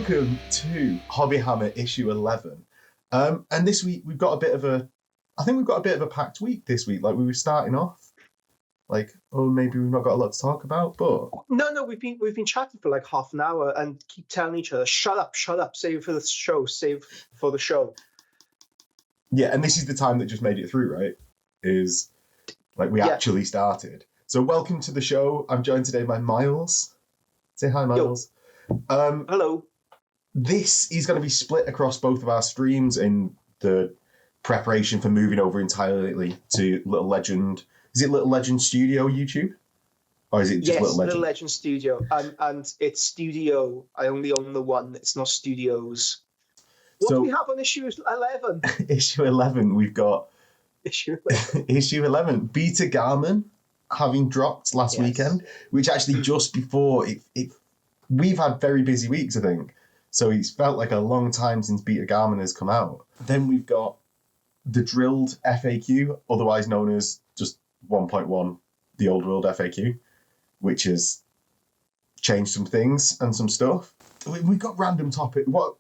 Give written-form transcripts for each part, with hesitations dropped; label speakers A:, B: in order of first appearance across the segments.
A: welcome to HobbyHammer issue 11. And this week we've got a bit of a packed week this week. Like we were starting off, like, oh, maybe we've not got a lot to talk about, but
B: no, we've been chatting for like half an hour and keep telling each other, shut up, save for the show.
A: Yeah, and this is the time that just made it through, right? Is like we actually started. So welcome to the show. I'm joined today by Miles. Say hi, Miles.
B: Yo. Hello.
A: This is going to be split across both of our streams in the preparation for moving over entirely to Little Legend. Is it Little Legend Studio YouTube? Or is it just Little Legend?
B: Little Legend Studio. And it's Studio. I only own the one. It's not Studios. What do we have on issue 11?
A: Issue 11, we've got...
B: Issue 11.
A: Issue 11. Beta Garmon having dropped last weekend, which actually just before it we've had very busy weeks, I think. So it's felt like a long time since Beta Garmon has come out. Then we've got the drilled FAQ, otherwise known as just 1.1, the old world FAQ, which has changed some things and some stuff. We've got random topics, right?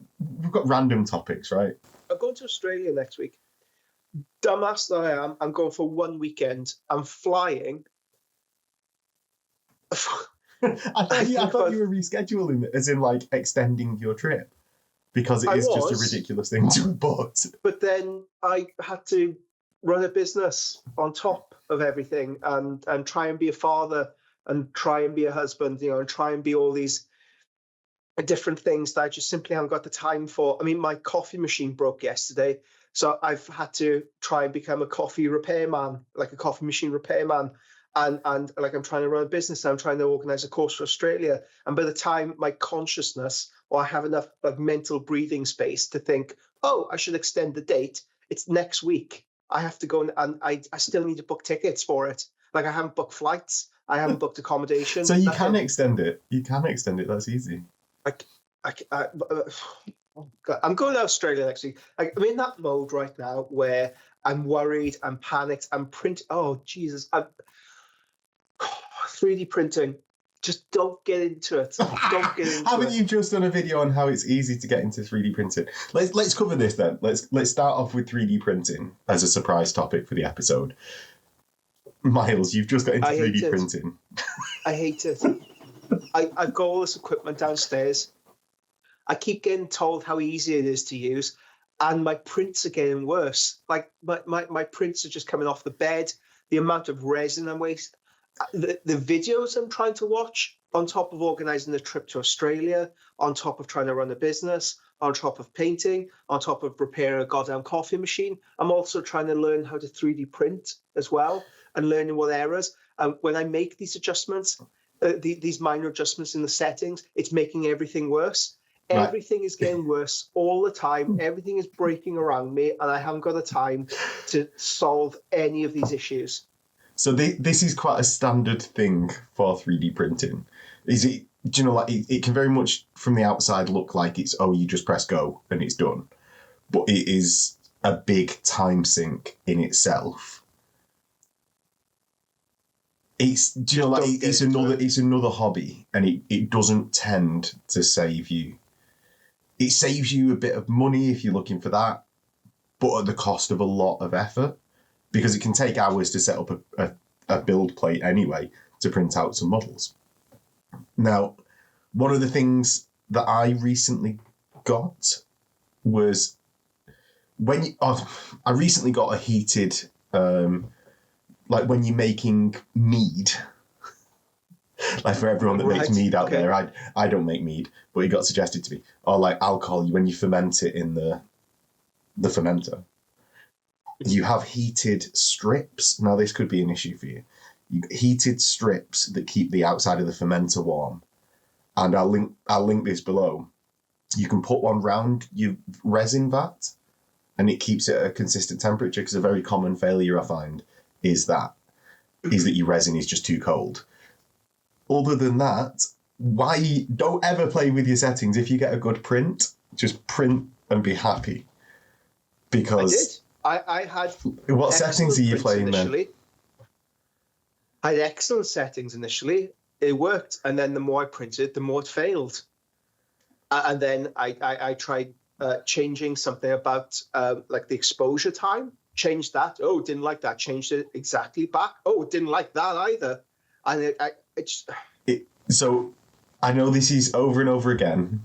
B: I'm going to Australia next week. Dumbass that I am, I'm going for 1 weekend. I'm flying.
A: I thought you were rescheduling it, as in like extending your trip, because it is just a ridiculous thing to have booked.
B: But then I had to run a business on top of everything and try and be a father and try and be a husband, and try and be all these different things that I just simply haven't got the time for. I mean, my coffee machine broke yesterday, so I've had to try and become a coffee repairman, like a coffee machine repairman. And like I'm trying to run a business, I'm trying to organize a course for Australia. And by the time my consciousness, or I have enough like mental breathing space to think, oh, I should extend the date, it's next week. I have to go and I still need to book tickets for it. Like I haven't booked flights, I haven't booked accommodation.
A: So you can extend it. You can extend it. That's easy.
B: I'm going to Australia next week. I'm in that mode right now where I'm worried, I'm panicked, I'm printing. Oh, Jesus. 3D printing. Just don't get into it.
A: Haven't you just done a video on how it's easy to get into 3D printing? Let's cover this then. Let's start off with 3D printing as a surprise topic for the episode. Miles, you've just got into 3D printing.
B: I hate it. I've got all this equipment downstairs. I keep getting told how easy it is to use, and my prints are getting worse. Like my prints are just coming off the bed. The amount of resin I'm wasting. The videos I'm trying to watch, on top of organising the trip to Australia, on top of trying to run a business, on top of painting, on top of repairing a goddamn coffee machine, I'm also trying to learn how to 3D print as well, and learning what errors. When I make these adjustments, these minor adjustments in the settings, it's making everything worse. Right. Everything is getting worse all the time. Everything is breaking around me, and I haven't got the time to solve any of these issues.
A: So this is quite a standard thing for 3D printing. Is it? Do you know, like it can very much from the outside look like it's, oh, you just press go and it's done, but it is a big time sink in itself. It's, do you know, like it's another hobby, and it doesn't tend to save you. It saves you a bit of money if you're looking for that, but at the cost of a lot of effort. Because it can take hours to set up a build plate anyway to print out some models. Now, one of the things that I recently got was I recently got a heated, like when you're making mead. Like for everyone that makes mead out there, I don't make mead, but it got suggested to me. Or like alcohol, when you ferment it in the fermenter. You have heated strips. Now, this could be an issue for you. Heated strips that keep the outside of the fermenter warm. And I'll link this below. You can put one round your resin vat, and it keeps it at a consistent temperature, because a very common failure I find is that your resin is just too cold. Other than that, don't ever play with your settings. If you get a good print, just print and be happy. Because...
B: I had...
A: What settings are you playing then?
B: I had excellent settings initially. It worked, and then the more I printed, the more it failed. And then I tried changing something about like the exposure time. Changed that. Oh, didn't like that. Changed it exactly back. Oh, didn't like that either. And
A: so I know this is over and over again.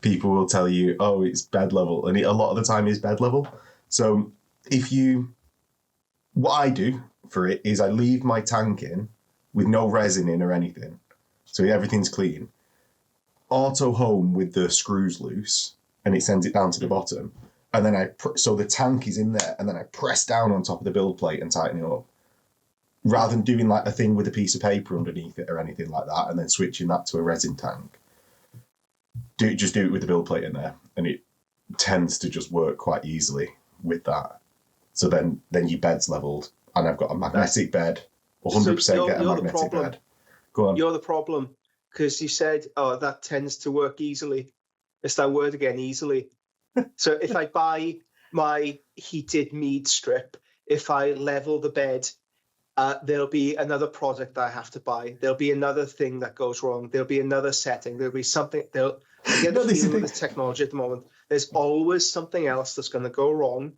A: People will tell you, oh, it's bed level. And a lot of the time is bed level. So what I do for it is I leave my tank in with no resin in or anything. So everything's clean. Auto home with the screws loose and it sends it down to the bottom. And then so the tank is in there and then I press down on top of the build plate and tighten it up. Rather than doing like a thing with a piece of paper underneath it or anything like that and then switching that to a resin tank. Just do it with the build plate in there, and it tends to just work quite easily with that. So then your bed's leveled, and I've got a magnetic bed. 100% get a magnetic bed. Go on.
B: You're the problem, because you said, "Oh, that tends to work easily." It's that word again, easily. So if I buy my heated mead strip, if I level the bed, there'll be another product that I have to buy. There'll be another thing that goes wrong. There'll be another setting. There'll be something. I get the feeling with the technology at the moment, there's always something else that's going to go wrong,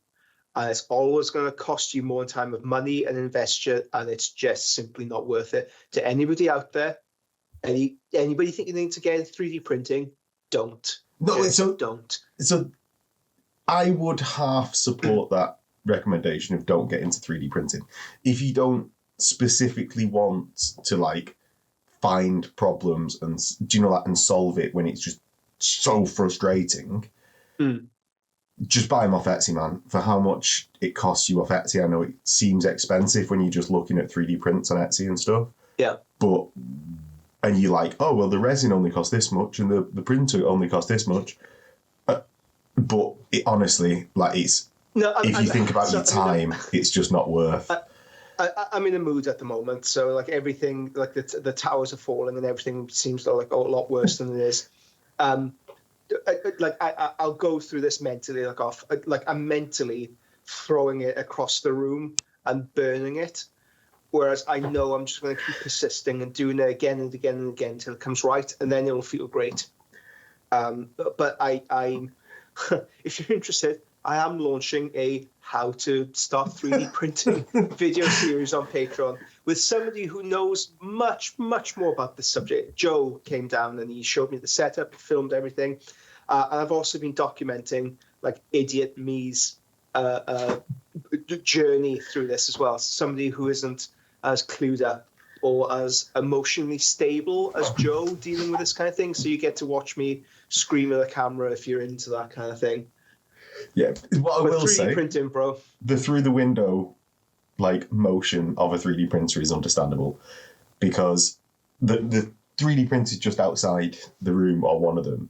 B: and it's always going to cost you more in time of money and investure, and it's just simply not worth it. To anybody out there, anybody think you need to get into 3D printing, don't.
A: No,
B: don't.
A: So I would half support that recommendation of don't get into 3D printing. If you don't specifically want to like find problems and and solve it when it's just so frustrating, just buy them off Etsy, man. For how much it costs you off Etsy, I know it seems expensive when you're just looking at 3D prints on Etsy and stuff.
B: Yeah.
A: And you're like, oh, well, the resin only costs this much and the printer only costs this much. But it honestly, like if you think about your time, it's just not worth.
B: I'm in a mood at the moment, so like everything, like the towers are falling and everything seems like a lot worse than it is. I'll go through this mentally, I'm mentally throwing it across the room and burning it, whereas I know I'm just going to keep persisting and doing it again and again and again until it comes right, and then it'll feel great. But I'm if you're interested, I am launching a how to start 3D printing video series on Patreon with somebody who knows much, much more about this subject. Joe came down and he showed me the setup, filmed everything. And I've also been documenting like idiot me's journey through this as well. Somebody who isn't as clued up or as emotionally stable as Joe dealing with this kind of thing. So you get to watch me scream at the camera if you're into that kind of thing.
A: Yeah, what I will
B: 3D
A: say,
B: printing, bro.
A: The through the window, like motion of a 3D printer is understandable, because the 3D printer is just outside the room or one of them.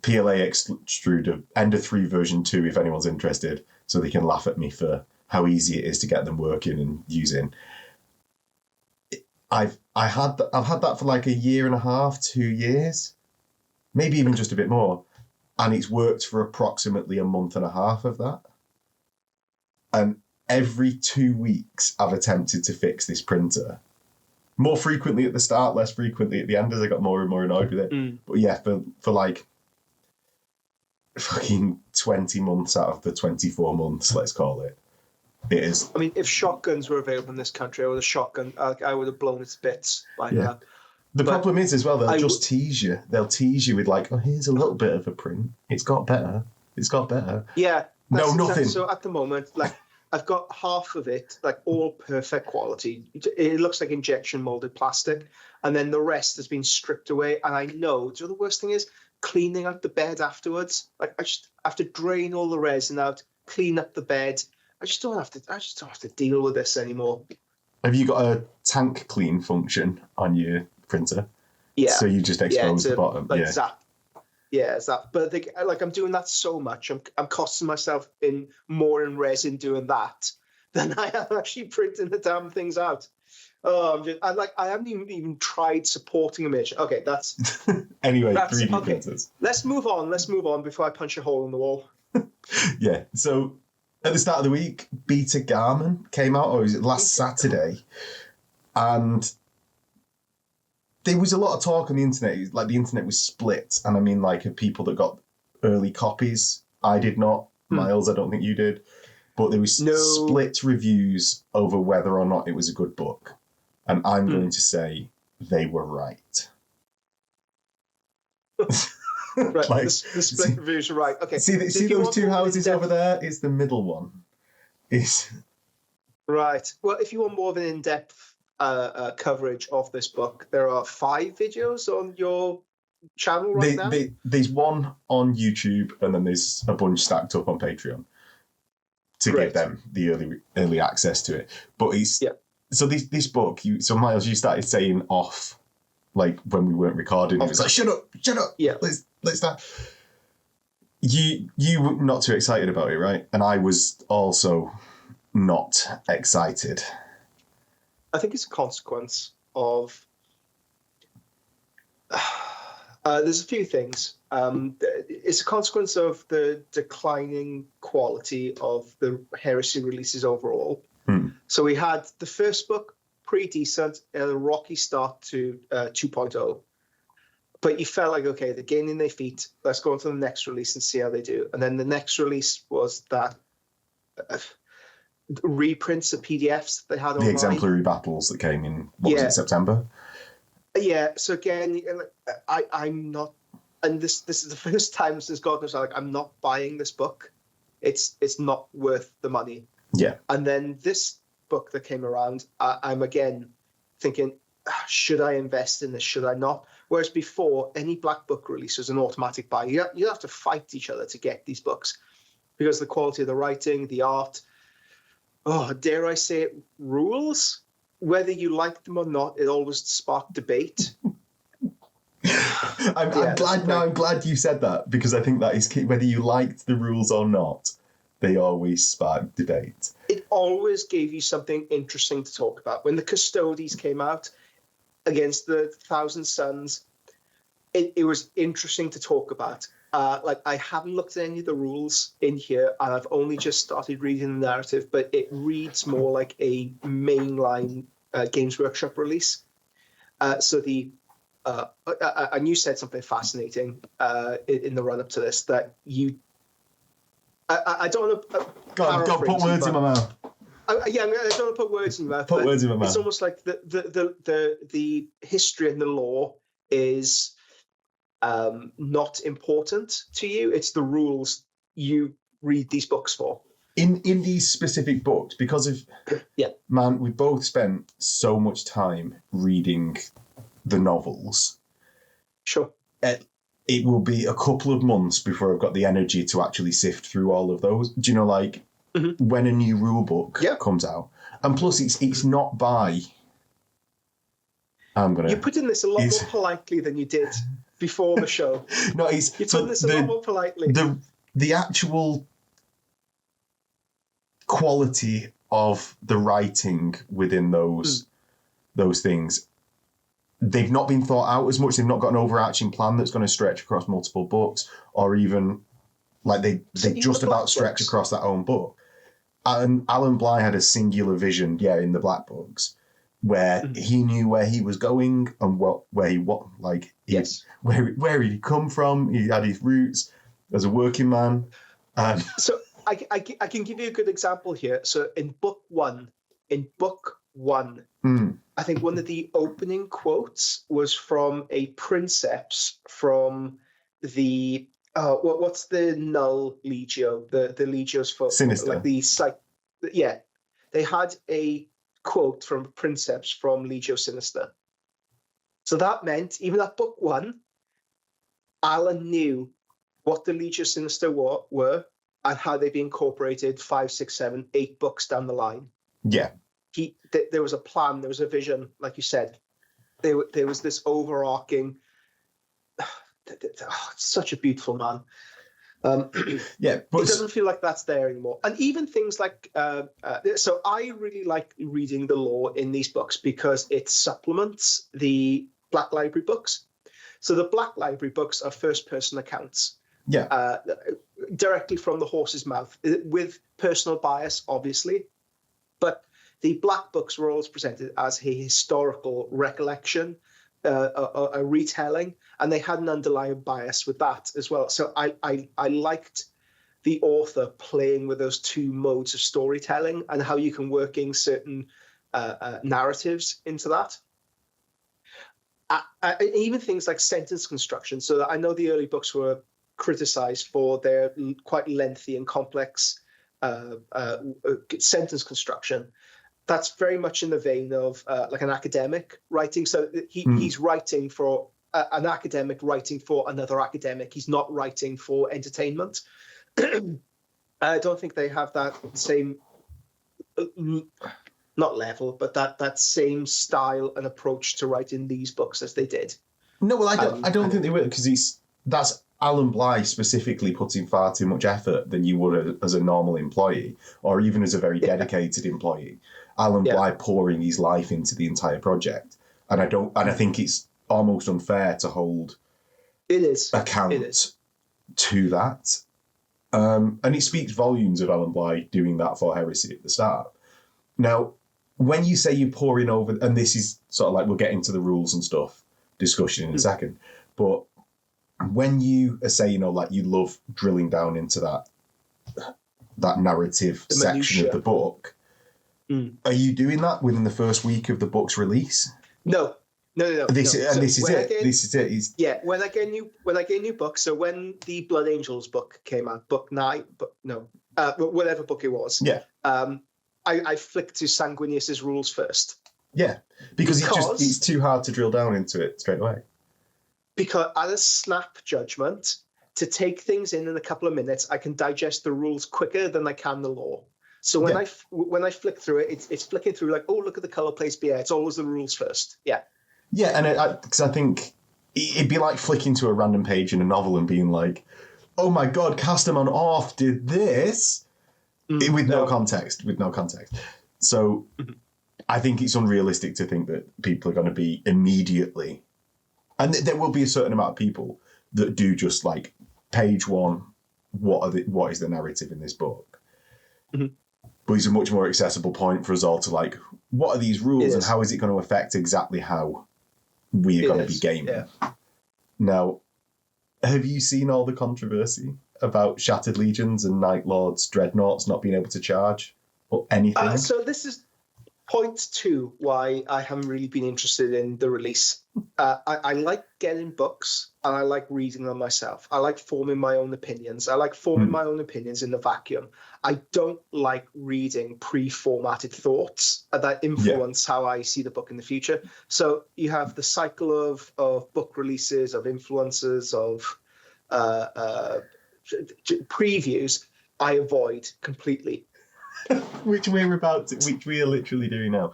A: PLA extruder, Ender 3 version 2, if anyone's interested, so they can laugh at me for how easy it is to get them working and using. I've had that for like a year and a half, 2 years, maybe even just a bit more. And it's worked for approximately a month and a half of that. And every 2 weeks, I've attempted to fix this printer. More frequently at the start, less frequently at the end, as I got more and more annoyed with it. But yeah, for like fucking 20 months out of the 24 months, let's call it, it is.
B: I mean, if shotguns were available in this country, I would have blown its bits by now.
A: The problem is as well, they'll just tease you. They'll tease you with like, oh, here's a little bit of a print. It's got better.
B: Yeah.
A: No, nothing.
B: So at the moment, like I've got half of it, like all perfect quality. It looks like injection molded plastic. And then the rest has been stripped away. And I know, do you know the worst thing is? Cleaning out the bed afterwards. Like I just have to drain all the resin out, clean up the bed. I just don't have to deal with this anymore.
A: Have you got a tank clean function on your printer?
B: Yeah.
A: So you just expose the bottom.
B: Like zap. Yeah, zap. But I'm doing that so much. I'm costing myself more in resin doing that than I am actually printing the damn things out. Oh, I haven't even tried supporting a mission. Okay, that's
A: anyway. 3D printers.
B: Let's move on before I punch a hole in the wall.
A: Yeah. So at the start of the week, Beta Garmon came out, or was it last Saturday? And there was a lot of talk on the internet. Like, the internet was split, and I mean, like, of people that got early copies. I did not. Miles, I don't think you did. But there was split reviews over whether or not it was a good book. And I'm going to say they were right.
B: Right, like, the split reviews are right. Okay.
A: See those two houses over there? It's the middle one.
B: Right. Well, if you want more of an in-depth coverage of this book, there are 5 videos on your channel now.
A: There's one on YouTube, and then there's a bunch stacked up on Patreon to give them the early access to it. But so this book. So Miles, you started saying off, like, when we weren't recording. It was like, shut up.
B: Yeah.
A: Let's start. You were not too excited about it, right? And I was also not excited.
B: I think it's a consequence of. There's a few things. It's a consequence of the declining quality of the Heresy releases overall. So we had the first book, pretty decent, a rocky start to 2.0. But you felt like, okay, they're gaining their feet. Let's go on to the next release and see how they do. And then the next release was that reprints of PDFs they had online.
A: The exemplary battles that came in, was it, September?
B: Yeah, so again, I'm not, and this is the first time since God knows, like, I'm not buying this book. It's not worth the money.
A: Yeah.
B: And then this book that came around, I'm again thinking, should I invest in this? Should I not? Whereas before, any Black Book release was an automatic buy. You have to fight each other to get these books because the quality of the writing, the art, dare I say it, rules. Whether you like them or not, it always sparked debate.
A: I'm glad you said that, because I think that is key. Whether you liked the rules or not, they always spark debate.
B: It always gave you something interesting to talk about. When the Custodes came out against the Thousand Sons, it was interesting to talk about. Like, I haven't looked at any of the rules in here, and I've only just started reading the narrative, but it reads more like a mainline Games Workshop release. So and you said something fascinating in the run-up to this, that you... I don't want to...
A: God, put words in my mouth.
B: I don't want to put words in your mouth.
A: Put words in my mouth.
B: It's almost like the history and the lore is not important to you. It's the rules you read these books for.
A: In these specific books, because of man, we both spent so much time reading the novels.
B: Sure.
A: It will be a couple of months before I've got the energy to actually sift through all of those. Do you know, like, when a new rule book comes out? And plus, it's not by... You put in this a lot more politely than you did before the show. No,
B: you put in this a lot more politely.
A: The actual quality of the writing within those things, they've not been thought out as much. They've not got an overarching plan that's going to stretch across multiple books, or even like they just about stretch across that own book. And Alan Bligh had a singular vision, in the Black Books, where he knew where he was going and where he'd come from. He had his roots as a working man.
B: So I can give you a good example here. So in book one, I think one of the opening quotes was from a princeps from the what's the Null Legio, the Legios for
A: Sinister.
B: Like the they had a quote from princeps from Legio Sinister. So that meant even at book one, Alan knew what the Legio Sinister were and how they'd be incorporated 5, 6, 7, 8 books down the line.
A: Yeah.
B: There was a plan, there was a vision, like you said. There was this overarching... such a beautiful man. But it doesn't feel like that's there anymore. And even things like... so I really like reading the lore in these books because it supplements the Black Library books. So the Black Library books are first-person accounts.
A: Yeah.
B: Directly from the horse's mouth, with personal bias, obviously. But the Black Books were always presented as a historical recollection, a retelling, and they had an underlying bias with that as well. So I liked the author playing with those two modes of storytelling and how you can work in certain narratives into that. Even things like sentence construction. So I know the early books were criticized for their quite lengthy and complex sentence construction. That's very much in the vein of like an academic writing. So he's writing for an academic writing for another academic. He's not writing for entertainment. I don't think they have that same, not level, but that same style and approach to writing these books as they did.
A: No, well, I don't think they will, because that's Alan Bly specifically putting far too much effort than you would as a normal employee, or even as a very dedicated employee. Alan Bly pouring his life into the entire project, and I think it's almost unfair to hold account to that. And it speaks volumes of Alan Bly doing that for Heresy at the start. Now, when you say you're pouring over, and this is sort of like, we'll get into the rules and stuff discussion in a second, but when you say, you love drilling down into that narrative section of the book, are you doing that within the first week of the book's release?
B: No.
A: This is it.
B: When I get a new book. So when the Blood Angels book came out, book 9, whatever book it was.
A: Yeah.
B: I flicked to Sanguinius's rules first.
A: Yeah, because it's too hard to drill down into it straight away.
B: Because at a snap judgment, to take things in a couple of minutes, I can digest the rules quicker than I can the lore. So when I flick through it, it's flicking through like, oh, look at the color place. But yeah, it's always the rules first. Yeah.
A: Yeah, and because I think it'd be like flicking to a random page in a novel and being like, oh my God, Castamon Orth did this with no context. So I think it's unrealistic to think that people are going to be immediately, and there will be a certain amount of people that do just like page 1, what is the narrative in this book? Mm-hmm. But it's a much more accessible point for us all to like, what are these rules and how is it going to affect exactly how we are going to be gaming? Yeah. Now, have you seen all the controversy about Shattered Legions and Night Lords, Dreadnoughts not being able to charge or anything?
B: So this is point 2 why I haven't really been interested in the release. I like getting books and I like reading them myself. I like forming my own opinions. I like forming my own opinions in the vacuum. I don't like reading pre-formatted thoughts that influence how I see the book in the future. So you have the cycle of book releases, of influences, of previews. I avoid completely.
A: which we are literally doing now.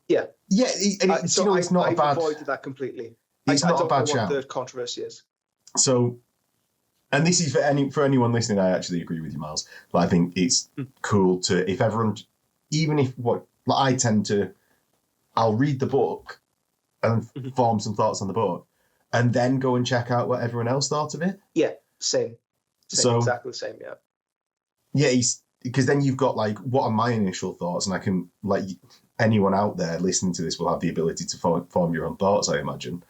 B: Yeah.
A: It's not a bad.
B: I've avoided that completely.
A: It's not a bad
B: shout.
A: What
B: the controversy is.
A: So, and this is for anyone listening. I actually agree with you, Miles. But I think it's cool to, if everyone, even if I tend to, I'll read the book and form some thoughts on the book, and then go and check out what everyone else thought of it.
B: Yeah, same. So exactly the same. Yeah.
A: Yeah, because then you've got like, what are my initial thoughts, and I can like, anyone out there listening to this will have the ability to form your own thoughts, I imagine,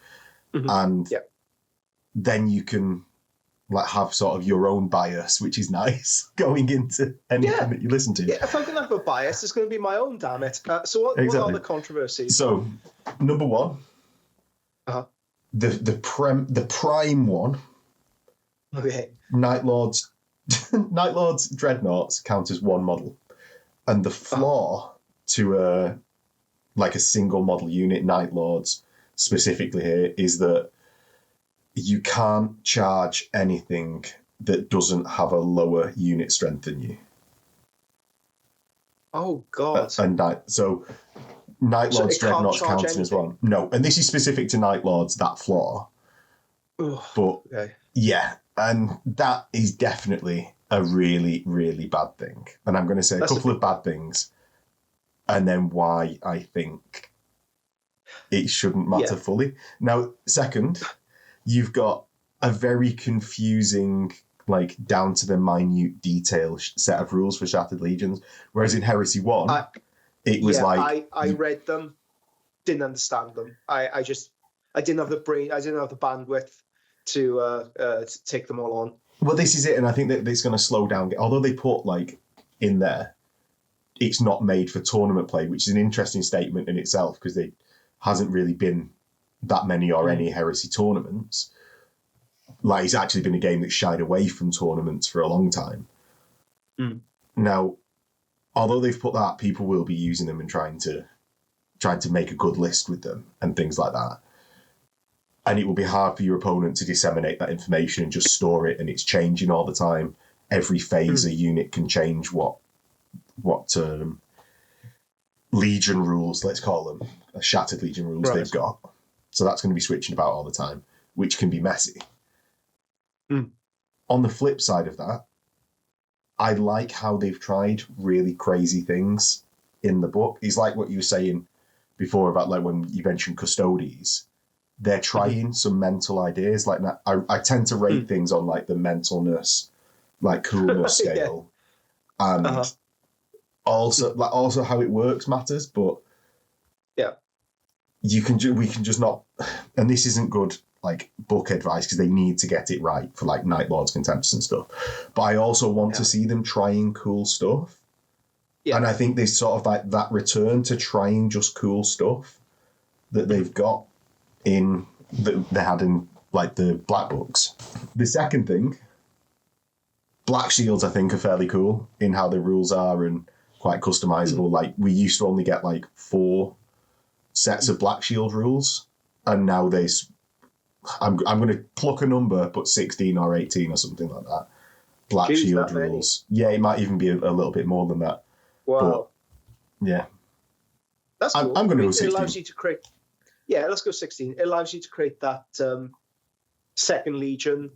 A: and then you can like have sort of your own bias, which is nice going into anything that you listen to.
B: Yeah, if I'm going to have a bias, it's going to be my own. Damn it! So what are the controversies?
A: So, number 1, the prime one.
B: Okay.
A: Night Lords Dreadnoughts count as one model, and the flaw to a single model unit, Night Lords specifically here, is that you can't charge anything that doesn't have a lower unit strength than you.
B: Oh God!
A: So Night Lords Dreadnoughts counting as one. No, and this is specific to Night Lords, that flaw. But yeah, and that is definitely a really, really bad thing. And I'm going to say a couple of bad things, and then why I think it shouldn't matter fully. Now, second, you've got a very confusing, like down to the minute detail set of rules for Shattered Legions, whereas in Heresy 1, it was I
B: read them, didn't understand them. I just I didn't have the brain. I didn't have the bandwidth to take them all on.
A: Well, this is it, and I think that it's going to slow down. Although they put like in there, it's not made for tournament play, which is an interesting statement in itself because there hasn't really been that many or any Heresy tournaments. Like, it's actually been a game that shied away from tournaments for a long time. Now, although they've put that, people will be using them and trying to make a good list with them and things like that. And it will be hard for your opponent to disseminate that information and just store it, and it's changing all the time. Every phase a unit can change what Legion rules, let's call them, Shattered Legion rules they've got. So that's going to be switching about all the time, which can be messy. On the flip side of that, I like how they've tried really crazy things in the book. It's like what you were saying before about like when you mentioned Custodes. They're trying some mental ideas. Like I tend to rate things on like the mentalness, like coolness scale, and also how it works matters. But we can just not. And this isn't good like book advice because they need to get it right for like Night Lords, Contemptors and stuff. But I also want to see them trying cool stuff. Yeah. And I think there's sort of like that return to trying just cool stuff that they've got in that they had in like the Black Books. The second thing, Black Shields I think are fairly cool in how the rules are and quite customizable. Like we used to only get like 4 sets of Black Shield rules, and now there's I'm going to pluck a number, but 16 or 18 or something like that. Black Shield rules. Yeah, it might even be a little bit more than that.
B: Wow.
A: But, yeah.
B: That's cool.
A: I'm going to go 16.
B: It allows you to create... Yeah, let's go 16. It allows you to create that Second Legion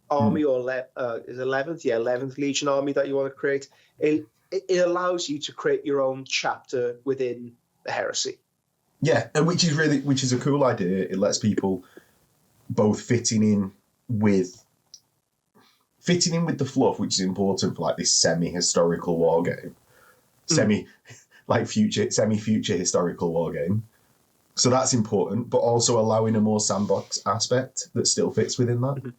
B: army or is 11th? Yeah, 11th Legion army that you want to create. It allows you to create your own chapter within the Heresy.
A: Yeah, and which is a cool idea. It lets people both fitting in with the fluff, which is important for like this semi-historical war game, semi-future historical war game. So that's important, but also allowing a more sandbox aspect that still fits within that,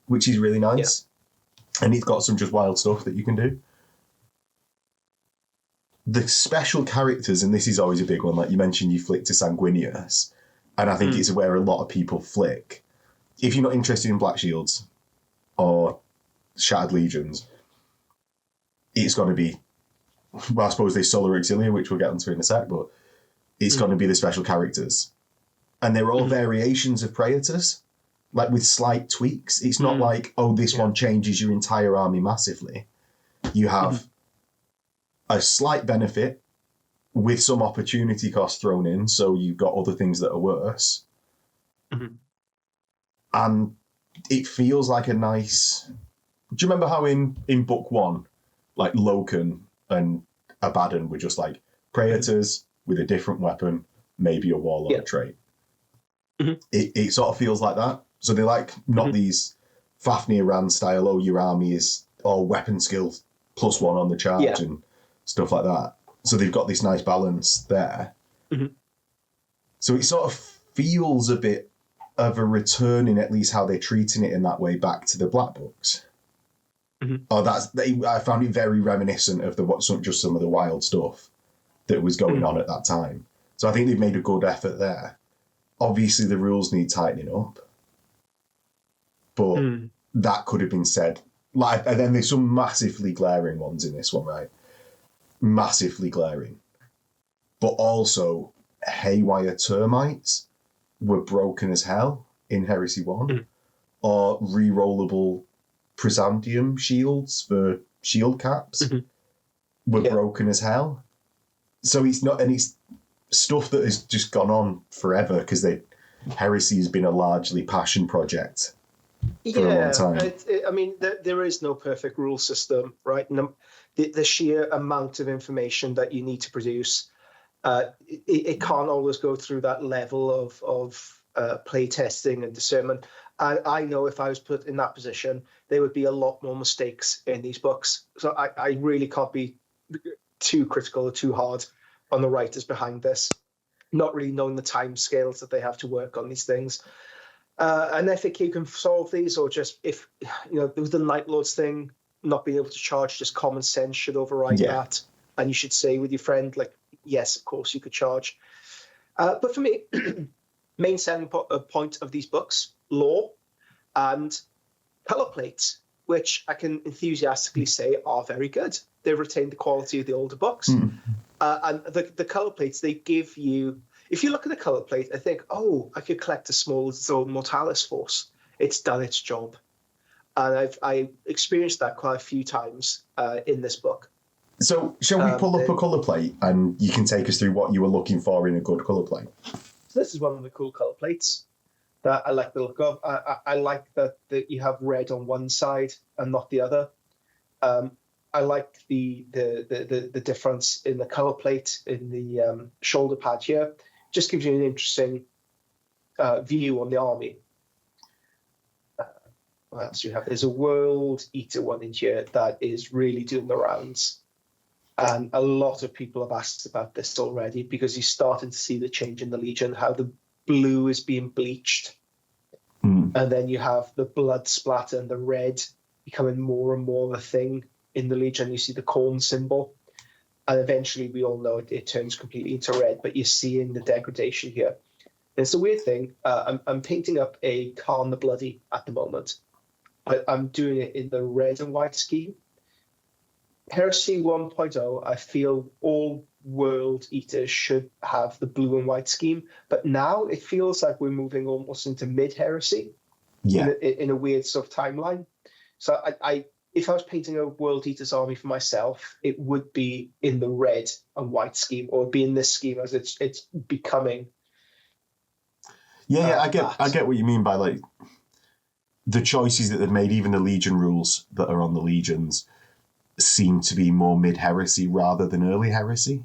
A: which is really nice. Yeah. And it's got some just wild stuff that you can do. The special characters, and this is always a big one, like you mentioned, you flick to Sanguinius, and I think it's where a lot of people flick. If you're not interested in Black Shields or Shattered Legions, it's going to be, well, I suppose there's Solar Auxilia, which we'll get onto in a sec, but it's going to be the special characters. And they're all variations of Praetors, like with slight tweaks. It's not like, oh, this one changes your entire army massively. You have a slight benefit with some opportunity cost thrown in, so you've got other things that are worse. And it feels like a nice... Do you remember how in book 1, like Loken and Abaddon were just like Praetors with a different weapon, maybe a warlord trait? It sort of feels like that. So they're like not these Fafnir Rand style, oh, your army is all weapon skill +1 on the charge and stuff like that. So they've got this nice balance there. So it sort of feels a bit of a return in at least how they're treating it in that way back to the Black Books. I found it very reminiscent of just some of the wild stuff that was going on at that time. So I think they've made a good effort there. Obviously, the rules need tightening up, but that could have been said. Like, and then there's some massively glaring ones in this one, right? Massively glaring, but also haywire termites were broken as hell in Heresy 1, or re-rollable Presantium shields for shield caps were broken as hell. So it's not, and it's stuff that has just gone on forever because Heresy has been a largely passion project for a long time.
B: I mean, there is no perfect rule system, right? And the sheer amount of information that you need to produce, it can't always go through that level of play testing and discernment. And I know if I was put in that position, there would be a lot more mistakes in these books. So I really can't be too critical or too hard on the writers behind this. not really knowing the time scales that they have to work on these things. And I think you can solve these, or just if there was the Night Lords thing, not being able to charge, just common sense should override that, and you should say with your friend, like, yes, of course you could charge. But for me, main selling point of these books, lore and color plates, which I can enthusiastically say are very good. They've retained the quality of the older books. And the color plates, they give you, if you look at the color plate, I think, oh, I could collect a small Zone Mortalis force. It's done its job. And I experienced that quite a few times in this book.
A: So shall we pull up a colour plate and you can take us through what you were looking for in a good colour plate?
B: So this is one of the cool colour plates that I like the look of. I like that you have red on one side and not the other. I like the difference in the colour plate in the shoulder pad here. Just gives you an interesting view on the army. What else do you have? There's a World Eater one in here that is really doing the rounds. And a lot of people have asked about this already because you're starting to see the change in the Legion, how the blue is being bleached. And then you have the blood splatter and the red becoming more and more of a thing in the Legion. You see the corn symbol. And eventually we all know it turns completely into red, but you're seeing the degradation here. And it's a weird thing. I'm painting up a Khan the Bloody at the moment. I'm doing it in the red and white scheme. Heresy 1.0, I feel all World Eaters should have the blue and white scheme, but now it feels like we're moving almost into mid-Heresy in a weird sort of timeline. So if I was painting a World Eaters army for myself, it would be in the red and white scheme, or be in this scheme as it's becoming.
A: I get what you mean by like the choices that they've made. Even the Legion rules that are on the Legions seem to be more mid-Heresy rather than early Heresy,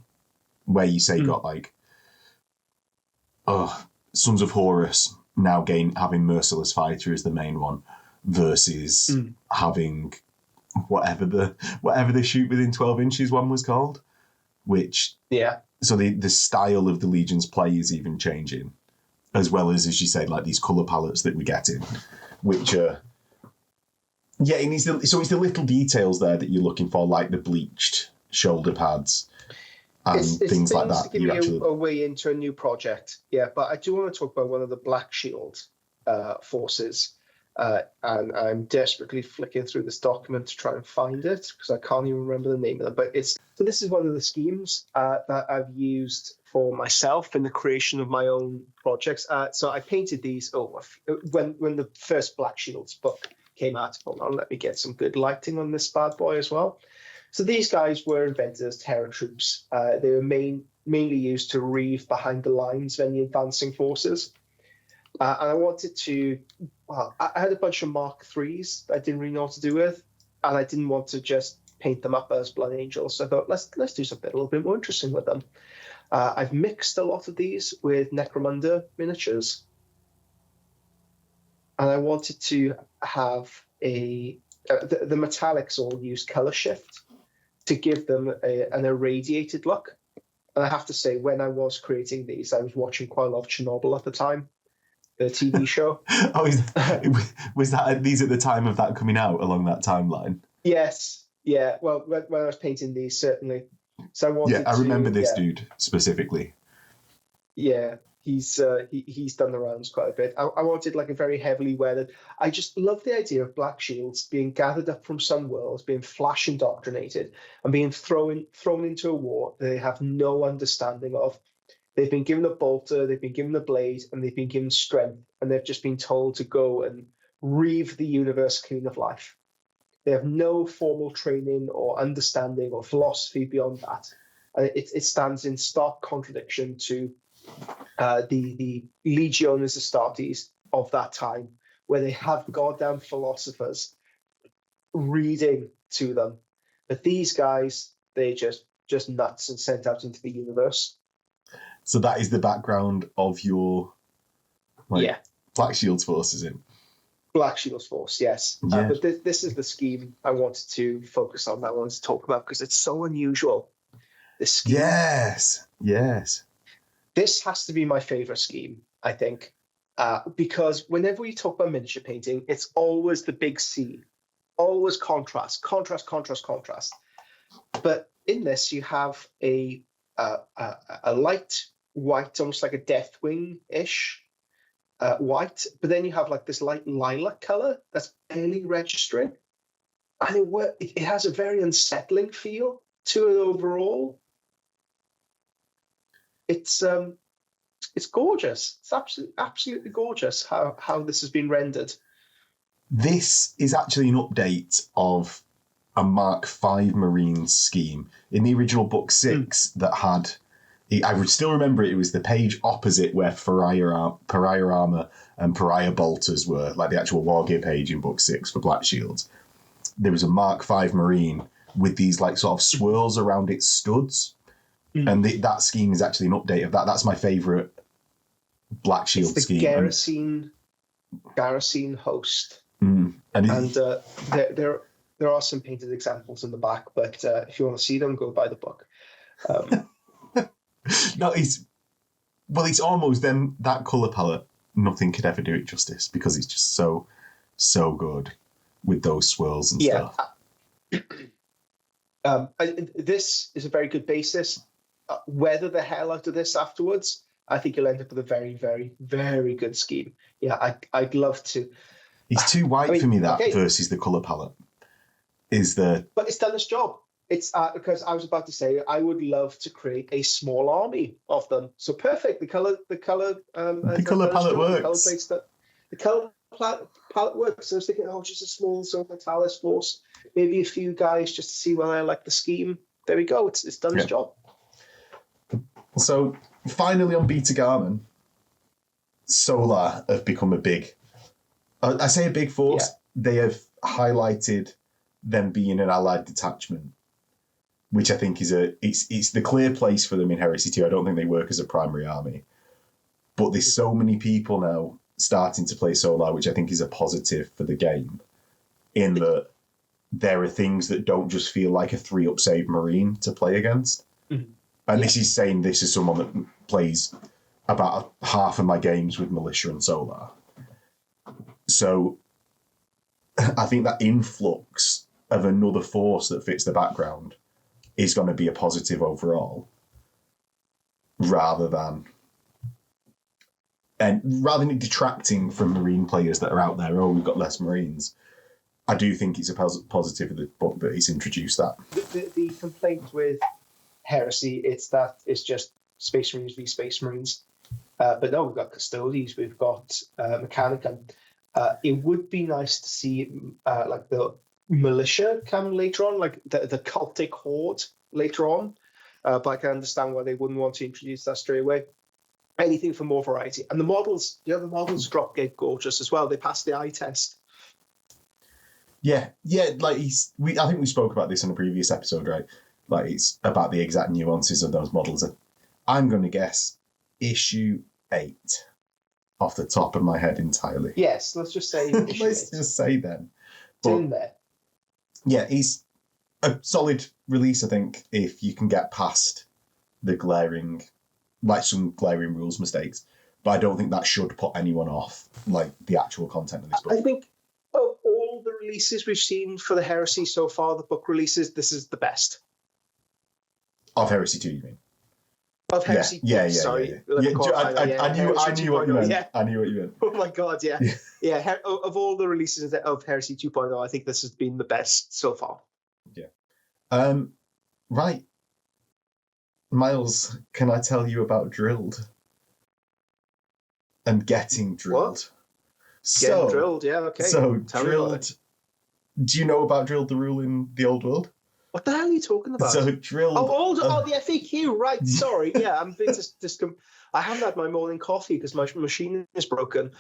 A: where you say got like Sons of Horus now having Merciless Fighter as the main one versus having whatever the shoot within 12 inches one was called, which so the style of the Legion's play is even changing, as well as you said, like these colour palettes that we're getting, which are it's the little details there that you're looking for, like the bleached shoulder pads and things like that.
B: To give you a way into a new project, but I do want to talk about one of the Black Shield forces, and I'm desperately flicking through this document to try and find it because I can't even remember the name of it. But this is one of the schemes that I've used for myself in the creation of my own projects. So I painted these when the first Black Shields book came out. Hold on, let me get some good lighting on this bad boy as well. So these guys were invented as terror troops. They were mainly used to reeve behind the lines of any advancing forces. And I wanted to, I had a bunch of Mark IIIs that I didn't really know what to do with, and I didn't want to just paint them up as Blood Angels. So I thought, let's do something a little bit more interesting with them. I've mixed a lot of these with Necromunda miniatures. And I wanted to have the metallics all use color shift to give them an irradiated look. And I have to say, when I was creating these, I was watching quite a lot of Chernobyl at the time, the TV show.
A: Was that these at the time of that coming out along that timeline?
B: Yes. Yeah. Well, when I was painting these, certainly. So I wanted
A: I remember this dude specifically.
B: Yeah. He's done the rounds quite a bit. I wanted like a very heavily weathered. I just love the idea of Black Shields being gathered up from some worlds, being flash indoctrinated, and being thrown into a war they have no understanding of. They've been given a bolter, they've been given a blade, and they've been given strength, and they've just been told to go and reave the universe clean of life. They have no formal training or understanding or philosophy beyond that. It stands in stark contradiction to the Legiones Astartes of that time, where they have goddamn philosophers reading to them. But these guys, they just nuts and sent out into the universe.
A: So that is the background of your Black Shields force, is it?
B: Black Shields force, yes.
A: Yeah.
B: But this is the scheme I wanted to focus on, that I wanted to talk about, because it's so unusual, this scheme.
A: Yes.
B: This has to be my favorite scheme, I think, because whenever we talk about miniature painting, it's always the big C, always contrast, contrast, contrast, contrast. But in this, you have a light white, almost like a Deathwing-ish white, but then you have like this light lilac color that's barely registering, and it has a very unsettling feel to it overall. It's gorgeous. It's absolutely gorgeous how this has been rendered. This
A: is actually an update of a Mark V Marine scheme in the original book 6 that had. I would still remember it was the page opposite where Pariah Armor and Pariah Bolters were, like the actual Wargear page in book 6 for Black Shields. There was a Mark V Marine with these like sort of swirls around its studs. And that scheme is actually an update of that. That's my favourite Black Shield scheme.
B: Garrison host.
A: And
B: there are some painted examples in the back, but if you want to see them, go buy the book.
A: No, it's almost then that colour palette. Nothing could ever do it justice because it's just so good with those swirls and stuff.
B: This is a very good basis. Weather the hell out of this afterwards, I think you'll end up with a very, very, very good scheme. Yeah, I'd love to.
A: It's too white for me, versus the colour palette. But
B: it's done its job. It's because I was about to say I would love to create a small army of them. So perfect. The color
A: palette works.
B: The color palette works. So I was thinking, just a small sort of Talis force, maybe a few guys just to see whether I like the scheme. There we go. It's done its job.
A: So finally on Beta Garmon, Solar have become a big. I say a big force. Yeah. They have highlighted them being an allied detachment, which I think is it's the clear place for them in Heresy 2. I don't think they work as a primary army. But there's so many people now starting to play Solar, which I think is a positive for the game, in that there are things that don't just feel like a 3-up save Marine to play against. Mm-hmm. And this is saying this is someone that plays about half of my games with Militia and Solar. So I think that influx of another force that fits the background is going to be a positive overall, rather than it detracting from Marine players that are out there. Oh, we've got less Marines. I do think it's a positive of the book that he's introduced that.
B: The complaint with Heresy, it's just Space Marines v Space Marines. But no, we've got Custodes, we've got Mechanicum. It would be nice to see like the Militia come later on, like the cultic horde later on. But I can understand why they wouldn't want to introduce that straight away. Anything for more variety. And the models drop dead gorgeous as well. They passed the eye test.
A: Yeah, like I think we spoke about this in a previous episode, right? Like it's about the exact nuances of those models. I'm going to guess issue 8 off the top of my head entirely.
B: Yes, let's just say
A: just say then.
B: It's in there.
A: Yeah, he's a solid release, I think, if you can get past the some glaring rules mistakes. But I don't think that should put anyone off, like, the actual content of this book.
B: I think of all the releases we've seen for the Heresy so far, the book releases, this is the best.
A: Of Heresy 2, you mean?
B: Of Heresy 2,
A: yeah.
B: sorry.
A: I knew what you meant.
B: Yeah.
A: I knew what you meant.
B: Oh my God, yeah. Yeah, of all the releases of Heresy 2.0, I think this has been the best so far.
A: Yeah. Right. Miles, can I tell you about Drilled? And getting drilled.
B: What? Getting drilled, yeah, okay.
A: So, Drilled. Do you know about Drilled, the rule in the old world?
B: What the hell are you talking about?
A: So Drilled.
B: The FAQ, right? Sorry, yeah, I'm just I haven't had my morning coffee because my machine is broken.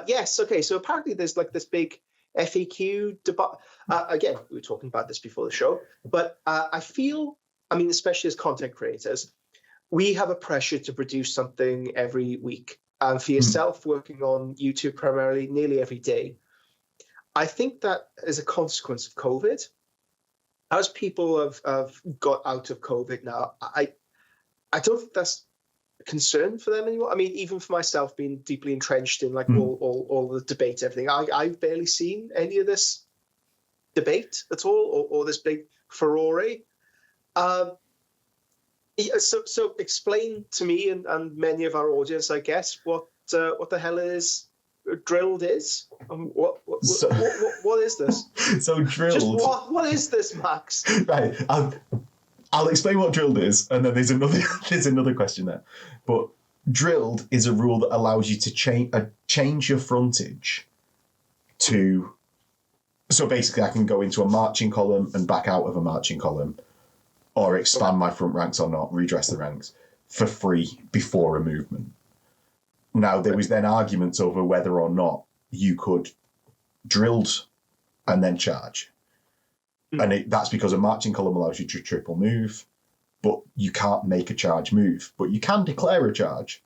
B: Yes, okay. So apparently there's like this big FAQ debate. Again, we were talking about this before the show, but I feel, especially as content creators, we have a pressure to produce something every week. And for yourself, working on YouTube primarily, nearly every day, I think that as a consequence of COVID, as people have got out of COVID now, I don't think that's concern for them anymore. I mean, even for myself, being deeply entrenched in like all the debate, everything, I've barely seen any of this debate at all, or this big furore. So explain to me and many of our audience, I guess, what the hell is drilled is. What is this?
A: So drilled.
B: Just what is this, Max?
A: Right. I'll explain what drilled is, and then there's another question there. But drilled is a rule that allows you to change your frontage to. So basically, I can go into a marching column and back out of a marching column, or expand my front ranks or not, redress the ranks for free before a movement. Now, there was then arguments over whether or not you could drilled and then charge. And that's because a marching column allows you to triple move, but you can't make a charge move. But you can declare a charge.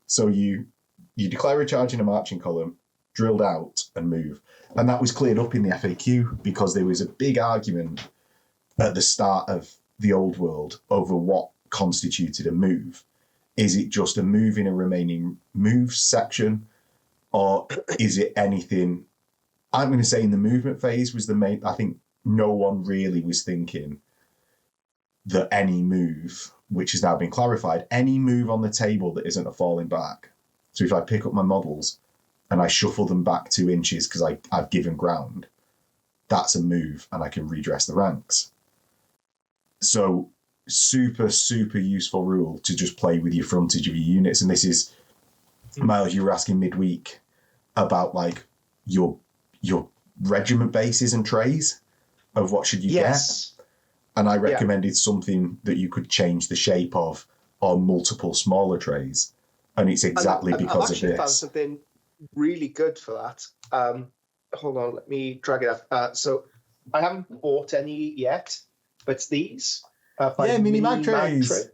A: So you declare a charge in a marching column, drilled out and move. And that was cleared up in the FAQ because there was a big argument at the start of the old world over what constituted a move. Is it just a move in a remaining move section, or is it anything? I'm going to say in the movement phase was the main. I think no one really was thinking that any move, which has now been clarified, any move on the table that isn't a falling back. So if I pick up my models and I shuffle them back 2 inches because I've given ground, that's a move and I can redress the ranks. So super, super useful rule to just play with your frontage of your units. And this is, Miles, you were asking midweek about like your regiment bases and trays of what should you get. And I recommended something that you could change the shape of on multiple smaller trays. And it's exactly because of this. I've actually
B: found something really good for that. Hold on, let me drag it up. So I haven't bought any yet, but it's these.
A: Mini mag trays.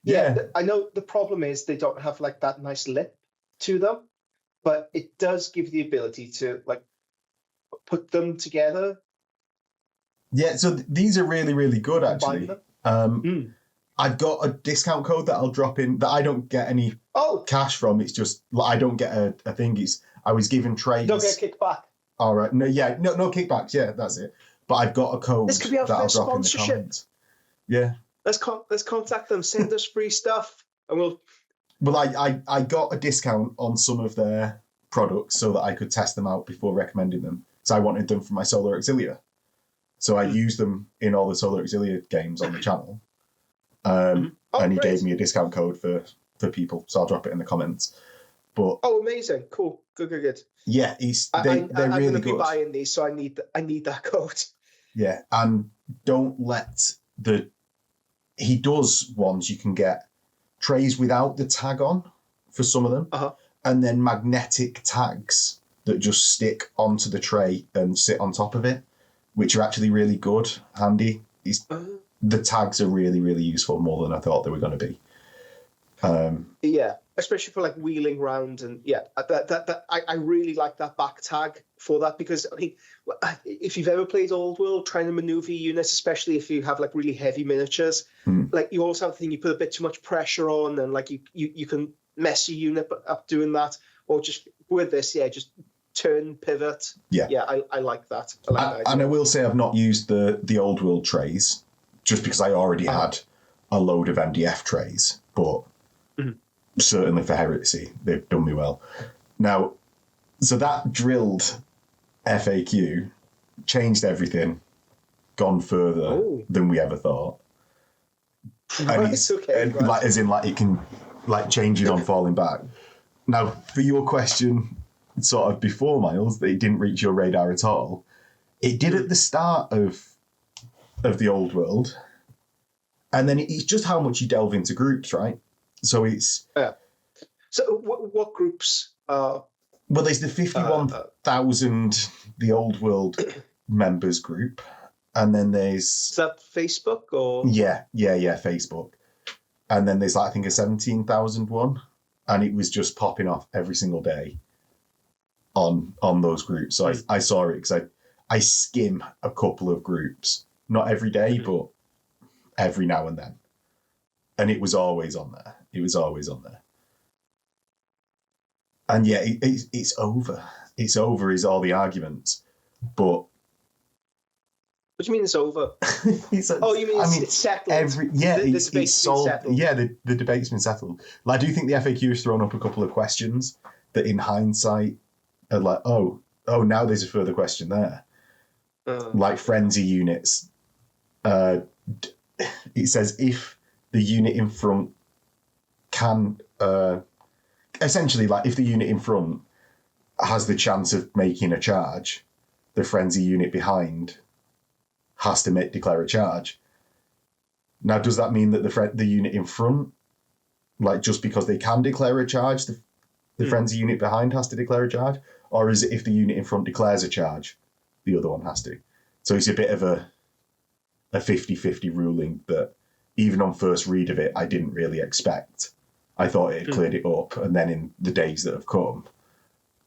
B: Yeah, I know the problem is they don't have like that nice lip to them, but it does give the ability to like put them together.
A: Yeah, so these are really, really good actually. I've got a discount code that I'll drop in that I don't get any cash from. It's just I don't get a thing. I was given trays.
B: Don't get a kickback.
A: All right, no kickbacks. Yeah, that's it. But I've got a code
B: this could be our
A: that I'll
B: first
A: drop
B: sponsorship.
A: in the comments. Yeah.
B: Let's contact them. Send us free stuff, and we'll.
A: Well, I got a discount on some of their products so that I could test them out before recommending them. So I wanted them for my Solar Auxilia. So I used them in all the Solar Auxilia games on the channel. And he gave me a discount code for people, so I'll drop it in the comments. But
B: amazing, cool, good.
A: Yeah, they're really good. I'm going to
B: be buying these, so I need that code.
A: Yeah, and don't let he does ones you can get trays without the tag on for some of them, and then magnetic tags that just stick onto the tray and sit on top of it, which are actually really good, handy. The tags are really, really useful, more than I thought they were going to be.
B: Yeah, especially for like wheeling round, and I really like that back tag for that, because I mean, if you've ever played Old World, trying to maneuver units, especially if you have like really heavy miniatures, like you also have the thing you put a bit too much pressure on, and like you can mess your unit up doing that, or just with this, just turn, pivot. I like that.
A: And I will say I've not used the Old World trays just because I already had a load of MDF trays, but certainly for Heresy, they've done me well. Now, so that drilled FAQ changed everything, gone further than we ever thought. And it's okay, and like, as in like it can like change it on falling back. Now, for your question, sort of before, Miles, that it didn't reach your radar at all, it did at the start of the Old World, and then it's just how much you delve into groups, right? So it's
B: So what groups?
A: Well, there's the 51,000 the Old World members group, and then there's
B: is that Facebook or
A: yeah Facebook, and then there's like I think a 17,000 one, and it was just popping off every single day on those groups. So I saw it because I skim a couple of groups, not every day, but every now and then. and it was always on there. It was always on there. And yeah, it's over. It's over is all the arguments. But
B: what do you mean it's over?
A: It's settled? It's solved. Settled. Yeah, the debate's been settled. Like, I do think the FAQ has thrown up a couple of questions that in hindsight are like, oh, now there's a further question there. Like frenzy units. It says if the unit in front can... essentially, like, if the unit in front has the chance of making a charge, the frenzy unit behind has to declare a charge. Now, does that mean that the unit in front, like, just because they can declare a charge, the frenzy unit behind has to declare a charge? Or is it if the unit in front declares a charge, the other one has to? So it's a bit of a 50-50 ruling that even on first read of it, I didn't really expect. I thought it had cleared it up, and then in the days that have come,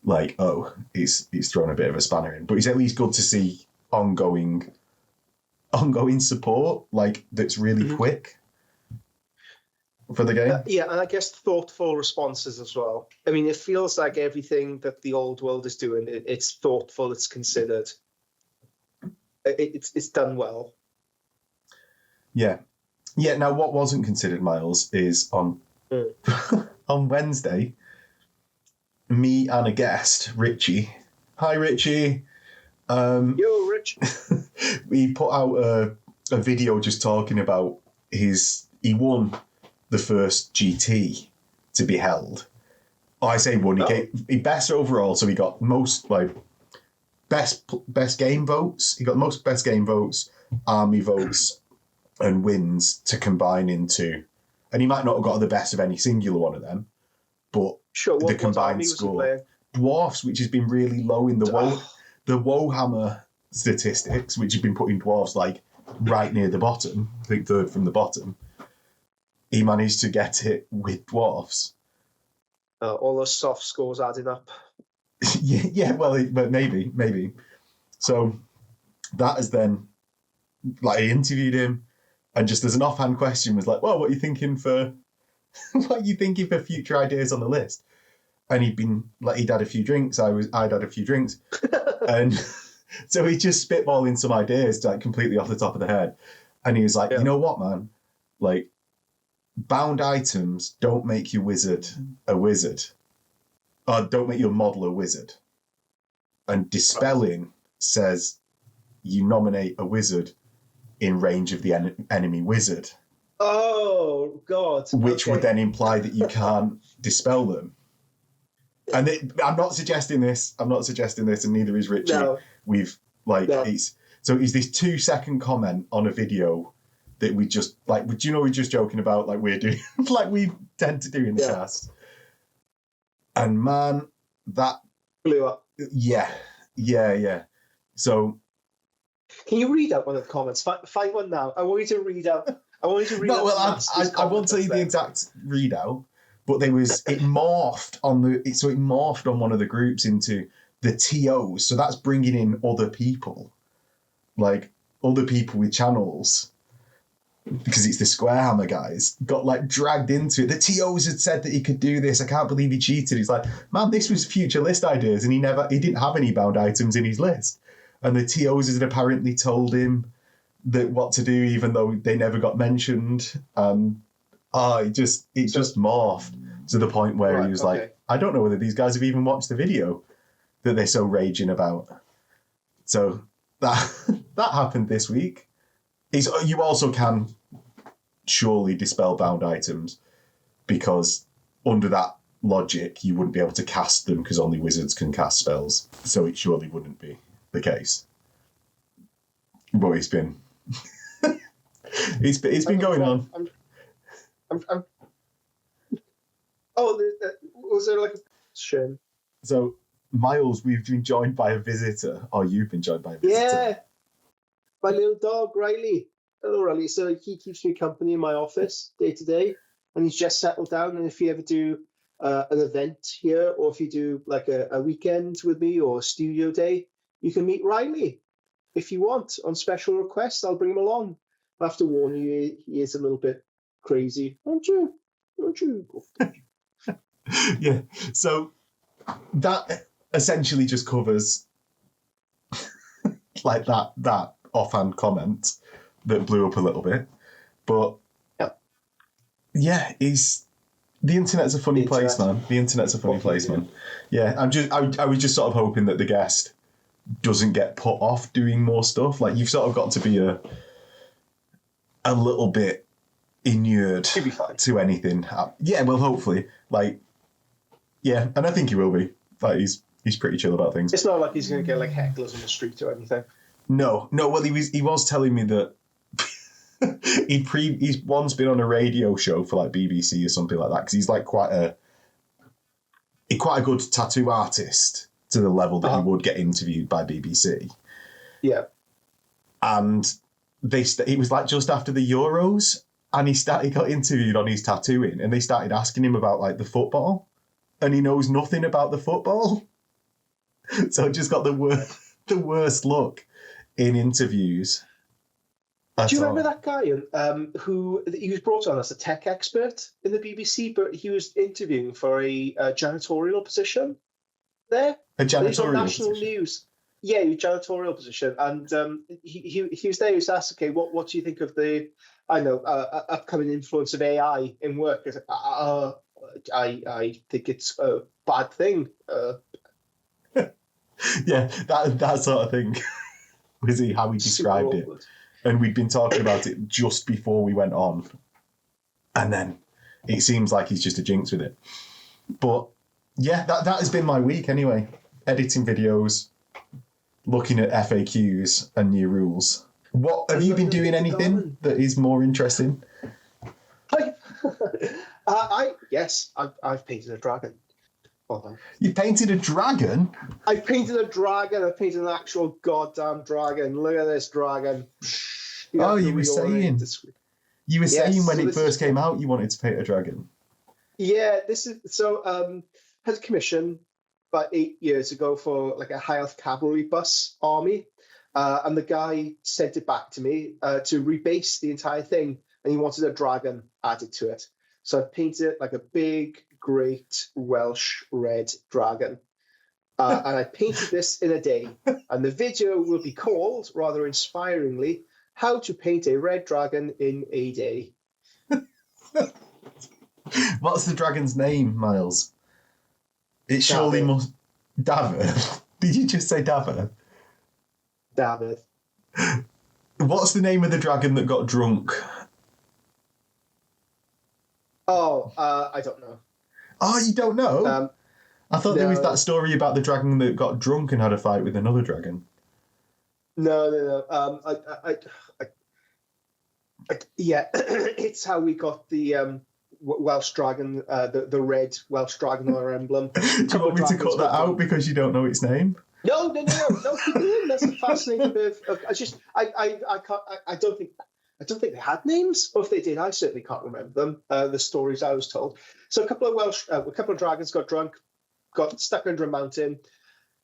A: like, it's thrown a bit of a spanner in. But it's at least good to see ongoing support, like, that's really quick for the game.
B: Yeah, and I guess thoughtful responses as well. I mean, it feels like everything that the old world is doing, it's thoughtful, it's considered. It's done well.
A: Yeah. Yeah, now what wasn't considered, Miles, is on Wednesday, me and a guest, Richie. Hi, Richie.
B: Yo, Rich.
A: We put out a video just talking about he won the first GT to be held. I say won. He best overall, so he got most, like, best game votes. He got most best game votes, army votes, and wins to combine into. And he might not have got the best of any singular one of them, but the combined score. Dwarfs, which has been really low in the HobbyHammer statistics, which have been putting dwarves like right near the bottom, I think third from the bottom. He managed to get it with dwarfs.
B: All those soft scores adding up.
A: But maybe. So that is then, like, I interviewed him, and just as an offhand question was like, well, what are you thinking for future ideas on the list? And he'd had a few drinks, I'd had a few drinks. And so he just spitballing some ideas, like, completely off the top of the head. And he was like, you know what, man? Like, bound items don't make your wizard a wizard. Or don't make your model a wizard. And dispelling says you nominate a wizard in range of the enemy wizard.
B: Oh, God.
A: Which would then imply that you can't dispel them. And I'm not suggesting this, and neither is Richie.
B: No.
A: It's this 2-second comment on a video that we just, like, do you know, we're just joking about, like, we're doing, like we tend to do in the cast. And man, that
B: blew up.
A: Yeah. So,
B: can you read out one of the comments? Find one now. I want you to read out. I
A: won't tell you the exact readout, but it morphed on one of the groups into the TOs. So that's bringing in other people, like other people with channels, because it's the Squarehammer guys got, like, dragged into it. The TOs had said that he could do this. I can't believe he cheated. He's like, man, this was future list ideas, and he didn't have any bound items in his list. And the TOs had apparently told him that what to do, even though they never got mentioned. It just morphed to the point where he was like, I don't know whether these guys have even watched the video that they're so raging about. So that happened this week. You also can surely dispel bound items, because under that logic, you wouldn't be able to cast them because only wizards can cast spells. So it surely wouldn't be the case. But it's been it's been going on.
B: Was there like a shame?
A: So, Miles, we've been joined by a visitor, or you've been joined by a visitor.
B: Yeah, my little dog, Riley. Hello, Riley. So he keeps me company in my office day to day, and he's just settled down. And if you ever do an event here, or if you do like a weekend with me or a studio day, you can meet Riley if you want on special request. I'll bring him along. I have to warn you, he is a little bit crazy, aren't you? Aren't you?
A: Yeah. So that essentially just covers like that offhand comment that blew up a little bit. But yeah, the internet's a funny place, man. The internet's a funny place, man. Yeah, I was just sort of hoping that the guest doesn't get put off doing more stuff. Like, you've sort of got to be a little bit inured to anything. Yeah, well, hopefully. Like, yeah, and I think he will be. Like, he's pretty chill about things.
B: It's not like he's going to get like hecklers on the street or anything.
A: No. Well, he was telling me that he's once been on a radio show for like BBC or something like that, because he's like quite a good tattoo artist to the level that he would get interviewed by BBC.
B: Yeah.
A: And it was like just after the Euros, and he got interviewed on his tattooing, and they started asking him about like the football, and he knows nothing about the football. So I just got the worst look in interviews.
B: Do you remember that guy who he was brought on as a tech expert in the BBC, but he was interviewing for a janitorial position there?
A: A janitorial
B: national
A: position?
B: News. Yeah, a janitorial position. And he was there, he was asked, okay, what do you think of the, upcoming influence of AI in work? I think it's a bad thing.
A: Yeah, that sort of thing. Was how he described it. And we'd been talking about it just before we went on. And then it seems like he's just a jinx with it. But yeah, that has been my week anyway. Editing videos, looking at FAQs and new rules. What have you been doing? Anything that is more interesting?
B: I've painted a dragon. Hold on.
A: You painted a dragon?
B: I painted a dragon. I painted an actual goddamn dragon. Look at this dragon.
A: You were saying when it first came out you wanted to paint a dragon.
B: Yeah, this is so. Had a commission about 8 years ago for like a high elf cavalry bus army, and the guy sent it back to me to rebase the entire thing, and he wanted a dragon added to it. So I painted it like a big, great Welsh red dragon. And I painted this in a day. And the video will be called, rather inspiringly, How to Paint a Red Dragon in a Day.
A: What's the dragon's name, Miles? It surely must... David. Did you just say David?
B: David.
A: What's the name of the dragon that got drunk?
B: Oh, I don't know.
A: Oh, you don't know? I thought there was that story about the dragon that got drunk and had a fight with another dragon.
B: No. Yeah, it's how we got the Welsh dragon, the red Welsh dragon on our emblem.
A: Do you want me to cut that out because you don't know its name?
B: No. Keep it in. That's a fascinating bit of. I don't think they had names, or if they did, I certainly can't remember them. The stories I was told. So a couple of dragons got drunk, got stuck under a mountain.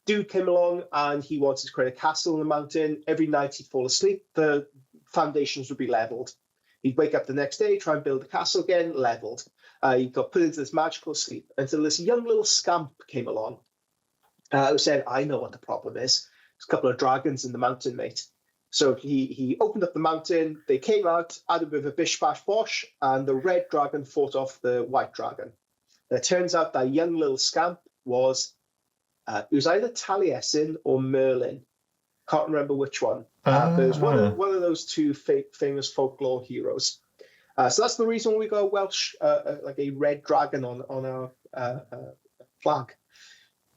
B: Dude came along and he wanted to create a castle in the mountain. Every night he'd fall asleep, the foundations would be leveled. He'd wake up the next day, try and build the castle again, leveled. He got put into this magical sleep until this young little scamp came along who said, I know what the problem is. There's a couple of dragons in the mountain, mate. So he opened up the mountain, they came out, had a bit of a bish bash bosh, and the red dragon fought off the white dragon. And it turns out that young little scamp was it was either Taliesin or Merlin. Can't remember which one. But it was one of those two famous folklore heroes. So that's the reason we got a Welsh, like a red dragon on our flag.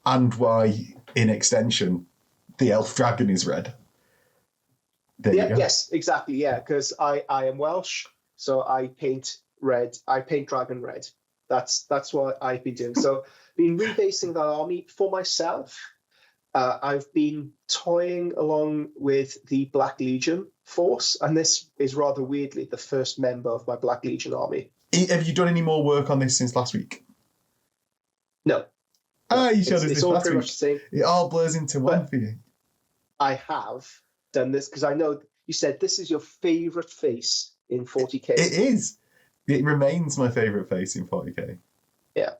A: And why, in extension, the elf dragon is red. There you go.
B: Yes, exactly. Yeah, because I am Welsh, so I paint red. I paint dragon red. That's what I've been doing. So, been rebasing that army for myself. I've been toying along with the Black Legion force, and this is rather weirdly the first member of my Black Legion army.
A: Have you done any more work on this since last week?
B: No.
A: You showed us this last week.
B: Much the same.
A: It all blurs into one for you.
B: I have done this because I know you said this is your favourite face in 40k.
A: It is. It remains my favourite face in 40k.
B: Yeah.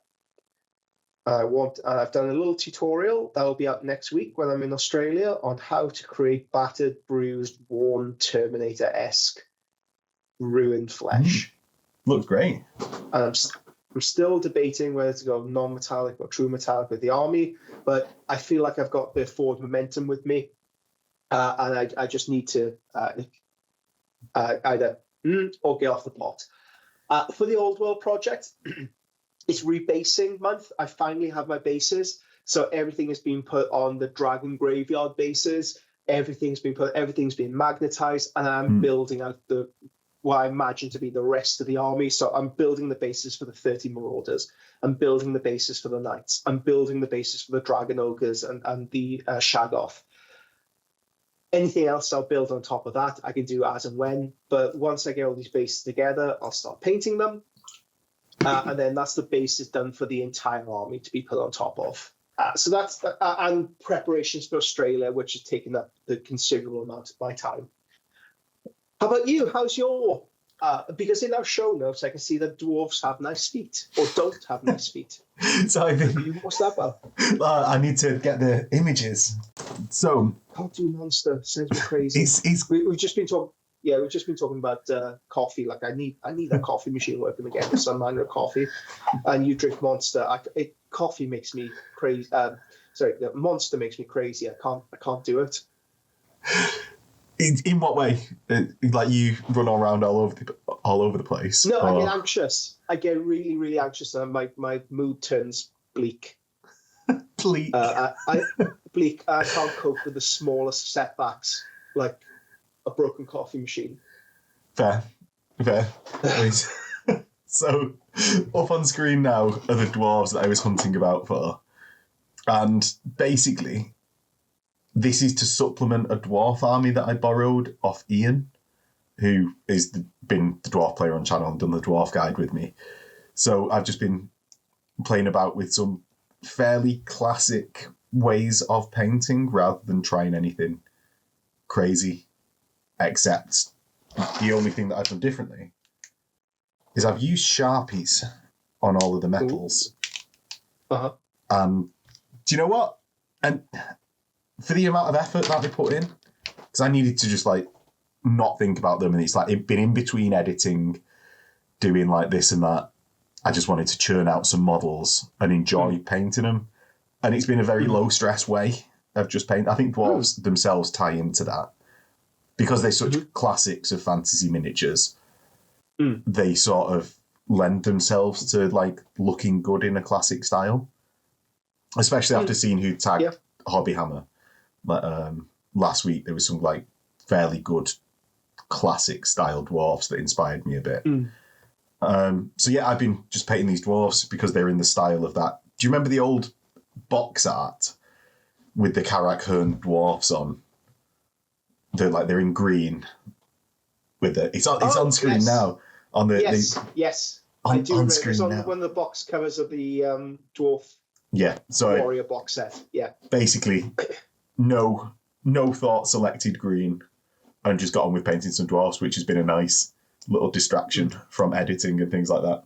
B: I've done a little tutorial that will be out next week when I'm in Australia on how to create battered, bruised, worn, Terminator-esque, ruined flesh.
A: Looks great.
B: And I'm still debating whether to go non-metallic or true metallic with the army, but I feel like I've got the forward momentum with me, and I just need to either or get off the pot. For the Old World project, it's rebasing month. I finally have my bases, so everything has been put on the Dragon Graveyard bases. Everything's been magnetized, and I'm building out what I imagine to be the rest of the army. So I'm building the bases for the 30 Marauders. I'm building the bases for the Knights. I'm building the bases for the Dragon Ogres and the Shaggoth. Anything else I'll build on top of that, I can do as and when. But once I get all these bases together, I'll start painting them. And then that's the basis done for the entire army to be put on top of. So that's and preparations for Australia, which has taken up a considerable amount of my time. How about you? How's your? Because in our show notes, I can see that dwarves have nice feet or don't have nice feet.
A: So
B: What's that about?
A: I need to get the images. So
B: Cartoon monster sounds crazy. We've just been talking. Yeah, we've just been talking about coffee. Like I need a coffee machine working again for some minor coffee, and you drink Monster. Coffee makes me crazy. Monster makes me crazy. I can't do it.
A: In what way? Like you run around all over the place?
B: No, I get anxious. I get really, really anxious, and my mood turns bleak.
A: Bleak.
B: Bleak. I can't cope with the smallest setbacks, like a broken coffee machine.
A: Fair. So, up on screen now are the dwarves that I was hunting about for. And basically, this is to supplement a dwarf army that I borrowed off Ian, who has been the dwarf player on channel and done the dwarf guide with me. So I've just been playing about with some fairly classic ways of painting rather than trying anything crazy. Except the only thing that I've done differently is I've used Sharpies on all of the metals.
B: Uh-huh.
A: Do you know what? And for the amount of effort that they put in, because I needed to just like not think about them, and it's like it'd been in between editing, doing like this and that. I just wanted to churn out some models and enjoy painting them, and it's been a very low stress way of just painting. I think dwarves themselves tie into that. Because they're such classics of fantasy miniatures, they sort of lend themselves to like looking good in a classic style. Especially after seeing who tagged HobbyHammer last week, there was some like fairly good classic style dwarfs that inspired me a bit. So yeah, I've been just painting these dwarfs because they're in the style of that. Do you remember the old box art with the Karak Hearn dwarfs on? They're in green with the it's on screen now on the
B: yes
A: on,
B: I do
A: on
B: remember
A: screen
B: it's on
A: now.
B: one of the box covers of the dwarf warrior box set.
A: Basically no thought selected green and just got on with painting some dwarfs, which has been a nice little distraction from editing and things like that.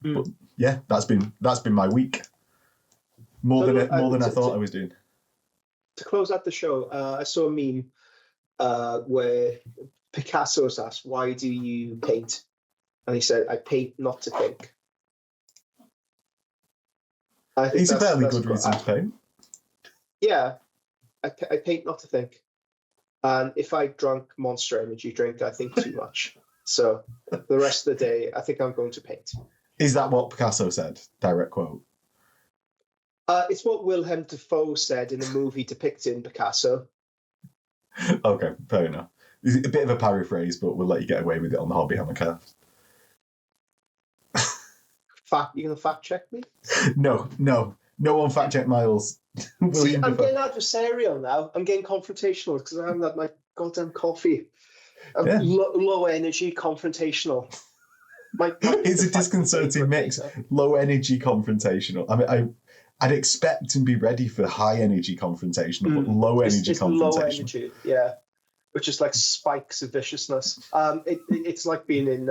A: But yeah, that's been my week more than I thought I was doing.
B: To close out the show, I saw a meme where Picasso's asked, "Why do you paint?" And he said, "I paint not to think." I think
A: it's a fairly good reason to paint.
B: Yeah, I paint not to think. And if I drunk Monster Energy drink, I think too much. So the rest of the day, I think I'm going to paint.
A: Is that what Picasso said? Direct quote.
B: It's what Willem Dafoe said in the movie depicting Picasso.
A: Okay, fair enough. It's a bit of a paraphrase, but we'll let you get away with it on the HobbyHammer cast.
B: You gonna fact check me?
A: No one fact check Miles.
B: See, I'm getting adversarial now. I'm getting confrontational because I haven't had my goddamn coffee. Low energy confrontational.
A: It's a disconcerting mix. Low energy confrontational. I mean, I'd expect and be ready for high energy confrontational, but low energy confrontational.
B: Low energy, yeah. Which is like spikes of viciousness. It's like being in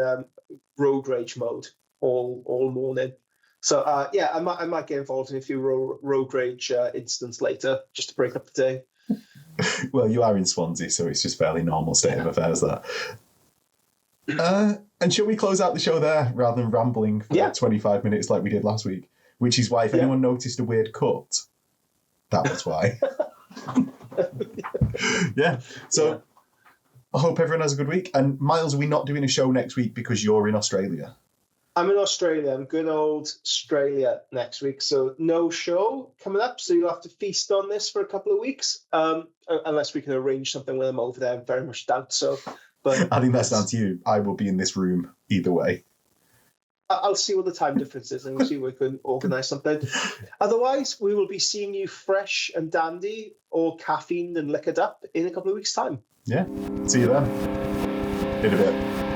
B: road rage mode all morning. So I might get involved in a few road rage incidents later just to break up the day.
A: Well, you are in Swansea, so it's just fairly normal state of affairs there. And shall we close out the show there rather than rambling for 25 minutes like we did last week? Which is why, if anyone noticed a weird cut, that was why. So I hope everyone has a good week. And Miles, are we not doing a show next week because you're in Australia?
B: I'm in Australia. I'm good old Australia next week. So no show coming up. So you'll have to feast on this for a couple of weeks. Unless we can arrange something when I'm over there. I very much doubt so. But
A: I think that's down to you. I will be in this room either way.
B: I'll see what the time difference is and we'll see if we can organise something. Otherwise, we will be seeing you fresh and dandy, all caffeined and liquored up in a couple of weeks' time.
A: Yeah. See you then. In a bit.